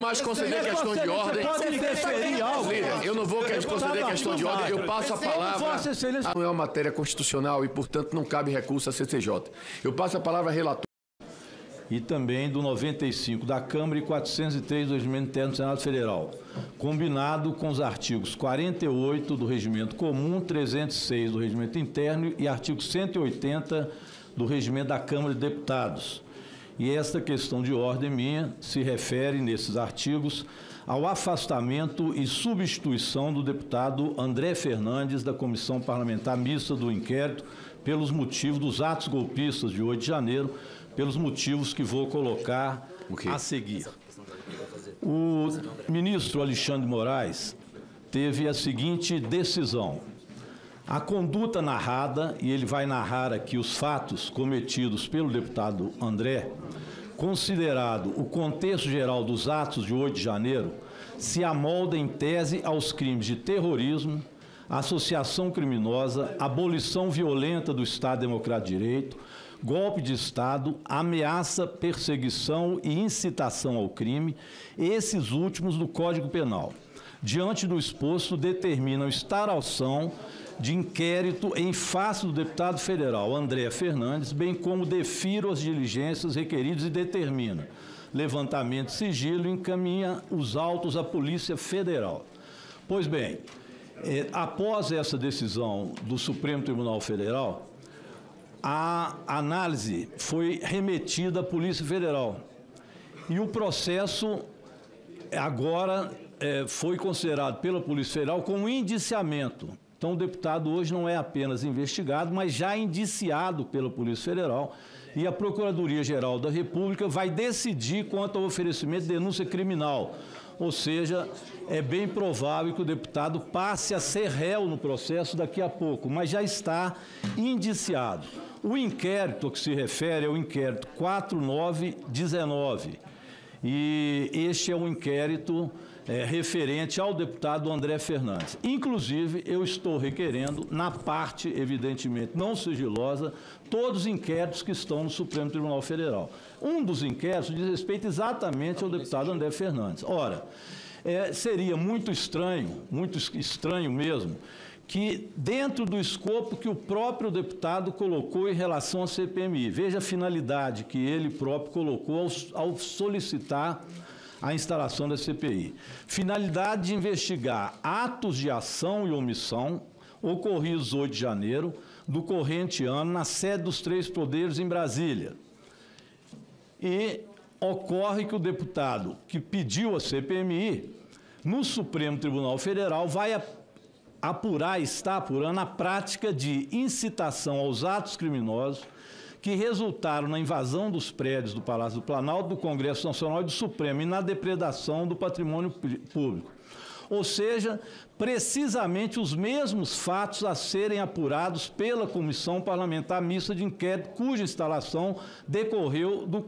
Mas conceder questão de ordem. Pode interferir algo. Líder, eu não vou conceder questão de ordem, eu passo a palavra. Não é uma matéria constitucional e, portanto, não cabe recurso à CCJ. Eu passo a palavra ao relator. E também do 95 da Câmara e 403 do Regimento Interno do Senado Federal, combinado com os artigos 48 do Regimento Comum, 306 do Regimento Interno e artigo 180 do Regimento da Câmara de Deputados. E esta questão de ordem minha se refere, nesses artigos, ao afastamento e substituição do deputado André Fernandes da Comissão Parlamentar Mista do Inquérito pelos motivos dos atos golpistas de 8 de janeiro, pelos motivos que vou colocar a seguir. O ministro Alexandre de Moraes teve a seguinte decisão. A conduta narrada, e ele vai narrar aqui os fatos cometidos pelo deputado André, considerado o contexto geral dos atos de 8 de janeiro, se amolda em tese aos crimes de terrorismo, associação criminosa, abolição violenta do Estado Democrático de Direito, golpe de Estado, ameaça, perseguição e incitação ao crime, esses últimos do Código Penal. Diante do exposto, determinam instauração de inquérito em face do deputado federal André Fernandes, bem como defiro as diligências requeridas e determina levantamento de sigilo e encaminha os autos à Polícia Federal. Pois bem, após essa decisão do Supremo Tribunal Federal, a análise foi remetida à Polícia Federal e o processo agora foi considerado pela Polícia Federal como indiciamento. Então, o deputado hoje não é apenas investigado, mas já indiciado pela Polícia Federal e a Procuradoria-Geral da República vai decidir quanto ao oferecimento de denúncia criminal. Ou seja, é bem provável que o deputado passe a ser réu no processo daqui a pouco, mas já está indiciado. O inquérito que se refere é o inquérito 4919 e este é um inquérito referente ao deputado André Fernandes. Inclusive, eu estou requerendo, na parte, evidentemente, não sigilosa, todos os inquéritos que estão no Supremo Tribunal Federal. Um dos inquéritos diz respeito exatamente ao deputado André Fernandes. Ora, seria muito estranho mesmo, que dentro do escopo que o próprio deputado colocou em relação à CPMI, veja a finalidade que ele próprio colocou ao solicitar a instalação da CPI. Finalidade de investigar atos de ação e omissão ocorridos 8 de janeiro do corrente ano na sede dos 3 poderes em Brasília. E ocorre que o deputado que pediu a CPMI, no Supremo Tribunal Federal, vai apurar, está apurando a prática de incitação aos atos criminosos que resultaram na invasão dos prédios do Palácio do Planalto, do Congresso Nacional e do Supremo e na depredação do patrimônio público. Ou seja, precisamente os mesmos fatos a serem apurados pela Comissão Parlamentar Mista de Inquérito, cuja instalação decorreu do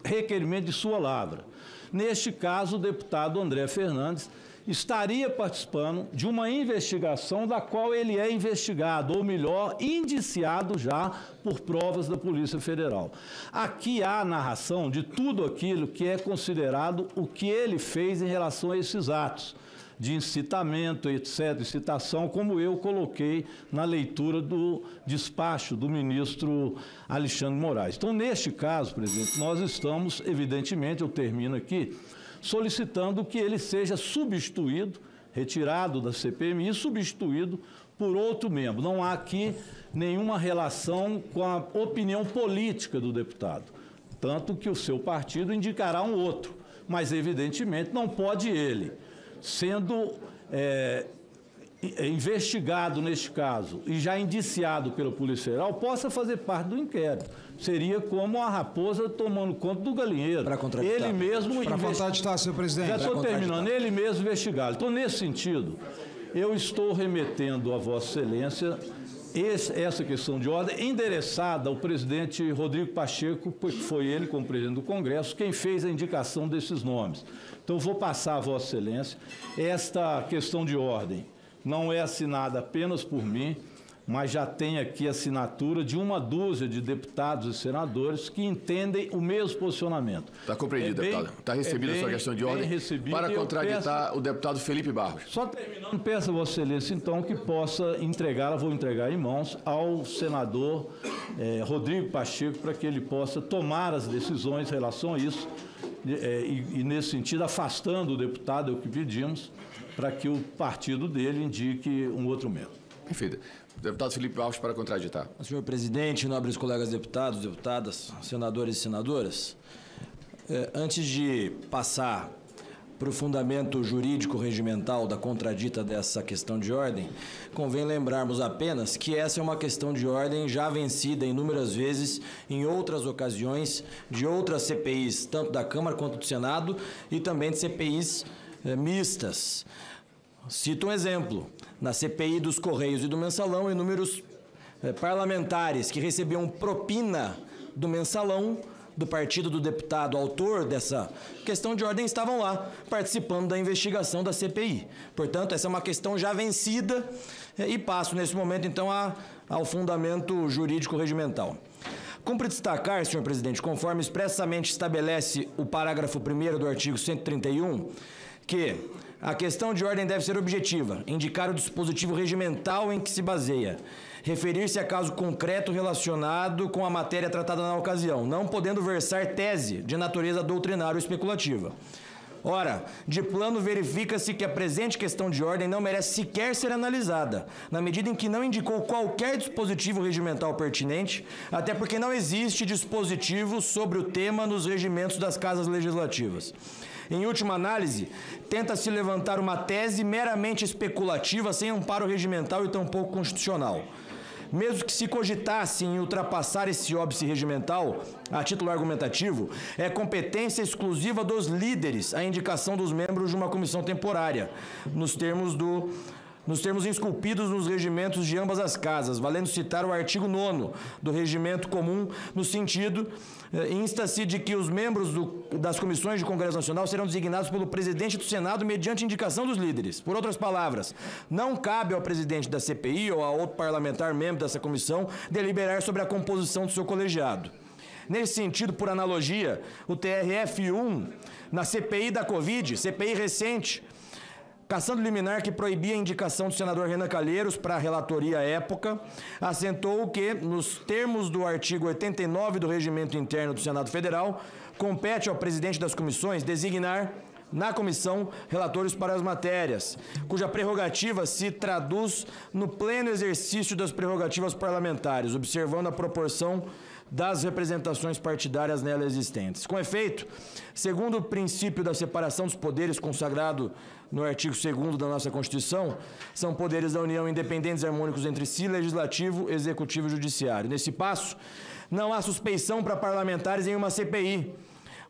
requerimento de sua lavra. Neste caso, o deputado André Fernandes estaria participando de uma investigação da qual ele é investigado, ou melhor, indiciado já por provas da Polícia Federal. Aqui há a narração de tudo aquilo que é considerado o que ele fez em relação a esses atos de incitamento, etc., incitação, como eu coloquei na leitura do despacho do ministro Alexandre de Moraes. Então, neste caso, presidente, nós estamos, evidentemente, eu termino aqui, solicitando que ele seja substituído, retirado da CPMI e substituído por outro membro. Não há aqui nenhuma relação com a opinião política do deputado, tanto que o seu partido indicará um outro, mas evidentemente não pode ele, sendo investigado neste caso e já indiciado pela Polícia Federal, possa fazer parte do inquérito. Seria como a raposa tomando conta do galinheiro. Para contraditar. Ele mesmo... Para contraditar, senhor presidente. Já estou terminando. Ele mesmo investigado. Então, nesse sentido, eu estou remetendo a Vossa Excelência essa questão de ordem endereçada ao presidente Rodrigo Pacheco, porque foi ele, como presidente do Congresso, quem fez a indicação desses nomes. Então, vou passar a Vossa Excelência esta questão de ordem. Não é assinada apenas por mim, mas já tem aqui a assinatura de uma dúzia de deputados e senadores que entendem o mesmo posicionamento. Está compreendido, deputado. Está recebida a sua questão de ordem para contraditar o deputado Felipe Barros. Só terminando, peço a Vossa Excelência, então, que possa entregá-la, vou entregar em mãos, ao senador Rodrigo Pacheco, para que ele possa tomar as decisões em relação a isso, e nesse sentido, afastando o deputado, é o que pedimos, para que o partido dele indique um outro membro. Perfeito. Deputado Felipe Barros para contraditar. Senhor presidente, nobres colegas deputados, deputadas, senadores e senadoras, antes de passar para o fundamento jurídico regimental da contradita dessa questão de ordem, convém lembrarmos apenas que essa é uma questão de ordem já vencida inúmeras vezes em outras ocasiões de outras CPIs, tanto da Câmara quanto do Senado, e também de CPIs mistas. Cito um exemplo. Na CPI dos Correios e do Mensalão, inúmeros parlamentares que recebiam propina do Mensalão, do partido do deputado autor dessa questão de ordem, estavam lá participando da investigação da CPI. Portanto, essa é uma questão já vencida e passo, nesse momento, então, ao fundamento jurídico regimental. Cumpre destacar, senhor presidente, conforme expressamente estabelece o parágrafo 1º do artigo 131, que a questão de ordem deve ser objetiva, indicar o dispositivo regimental em que se baseia, referir-se a caso concreto relacionado com a matéria tratada na ocasião, não podendo versar tese de natureza doutrinária ou especulativa. Ora, de plano verifica-se que a presente questão de ordem não merece sequer ser analisada, na medida em que não indicou qualquer dispositivo regimental pertinente, até porque não existe dispositivo sobre o tema nos regimentos das casas legislativas. Em última análise, tenta-se levantar uma tese meramente especulativa, sem amparo regimental e tampouco constitucional. Mesmo que se cogitasse em ultrapassar esse óbice regimental, a título argumentativo, é competência exclusiva dos líderes a indicação dos membros de uma comissão temporária, nos termos esculpidos nos regimentos de ambas as casas, valendo citar o artigo 9º do Regimento Comum, no sentido, insta-se de que os membros das comissões de Congresso Nacional serão designados pelo presidente do Senado mediante indicação dos líderes. Por outras palavras, não cabe ao presidente da CPI ou a outro parlamentar membro dessa comissão deliberar sobre a composição do seu colegiado. Nesse sentido, por analogia, o TRF-1, na CPI da Covid, CPI recente, cassando liminar que proibia a indicação do senador Renan Calheiros para a relatoria à época, assentou que, nos termos do artigo 89 do Regimento Interno do Senado Federal, compete ao presidente das comissões designar na comissão relatores para as matérias, cuja prerrogativa se traduz no pleno exercício das prerrogativas parlamentares, observando a proporção das representações partidárias nela existentes. Com efeito, segundo o princípio da separação dos poderes consagrado no artigo 2º da nossa Constituição, são poderes da União independentes e harmônicos entre si, legislativo, executivo e judiciário. Nesse passo, não há suspeição para parlamentares em uma CPI,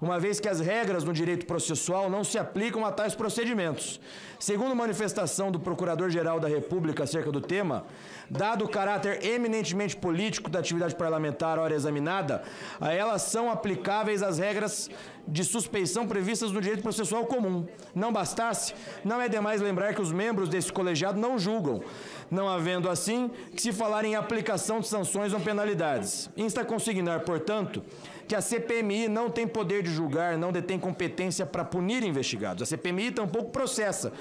uma vez que as regras no direito processual não se aplicam a tais procedimentos. Segundo manifestação do Procurador-Geral da República acerca do tema, dado o caráter eminentemente político da atividade parlamentar à hora examinada, a elas são aplicáveis as regras de suspeição previstas no direito processual comum. Não bastasse, não é demais lembrar que os membros desse colegiado não julgam, não havendo assim que se falar em aplicação de sanções ou penalidades. Insta a consignar, portanto, que a CPMI não tem poder de julgar, não detém competência para punir investigados. A CPMI tampouco processa,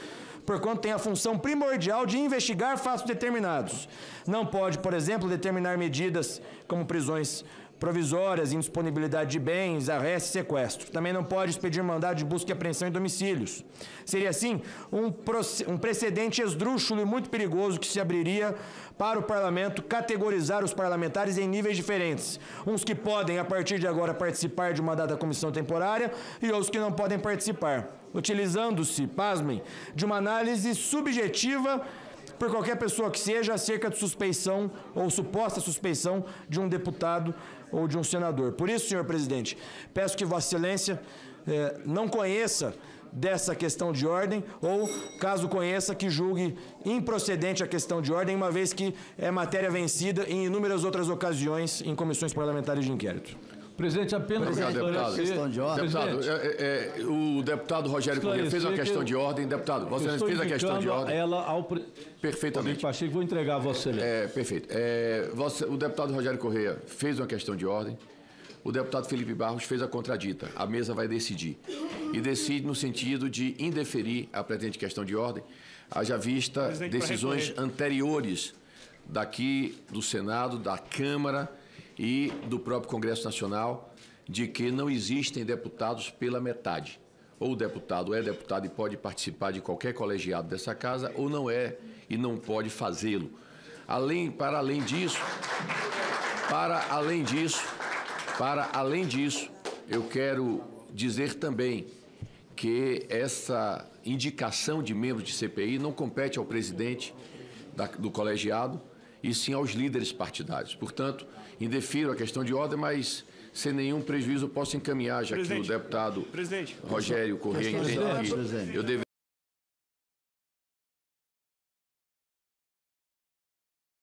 porquanto tem a função primordial de investigar fatos determinados. Não pode, por exemplo, determinar medidas como prisões provisórias, indisponibilidade de bens, arresto e sequestro. Também não pode expedir mandado de busca e apreensão em domicílios. Seria, assim, um precedente esdrúxulo e muito perigoso que se abriria para o parlamento categorizar os parlamentares em níveis diferentes. Uns que podem, a partir de agora, participar de uma dada comissão temporária e outros que não podem participar, utilizando-se, pasmem, de uma análise subjetiva por qualquer pessoa que seja acerca de suspeição ou suposta suspeição de um deputado ou de um senador. Por isso, senhor presidente, peço que Vossa Excelência não conheça dessa questão de ordem ou, caso conheça, que julgue improcedente a questão de ordem, uma vez que é matéria vencida em inúmeras outras ocasiões em comissões parlamentares de inquérito. Presidente, apenas questão de ordem. Deputado, o deputado Rogério Corrêa fez uma questão de ordem. Deputado, você fez a questão de ordem. Ela ao Perfeitamente. Pacheco, vou entregar a Vossa Excelência. Perfeito. O deputado Rogério Corrêa fez uma questão de ordem. O deputado Felipe Barros fez a contradita. A mesa vai decidir. E decide no sentido de indeferir a pretendente questão de ordem, haja vista decisões anteriores daqui do Senado, da Câmara e do próprio Congresso Nacional, de que não existem deputados pela metade. Ou o deputado é deputado e pode participar de qualquer colegiado dessa casa, ou não é e não pode fazê-lo. Para além disso, eu quero dizer também que essa indicação de membros de CPI não compete ao presidente do colegiado, e sim aos líderes partidários. Portanto, indefiro a questão de ordem, mas sem nenhum prejuízo posso encaminhar, já que o deputado Rogério Corrêa entende que eu deveria...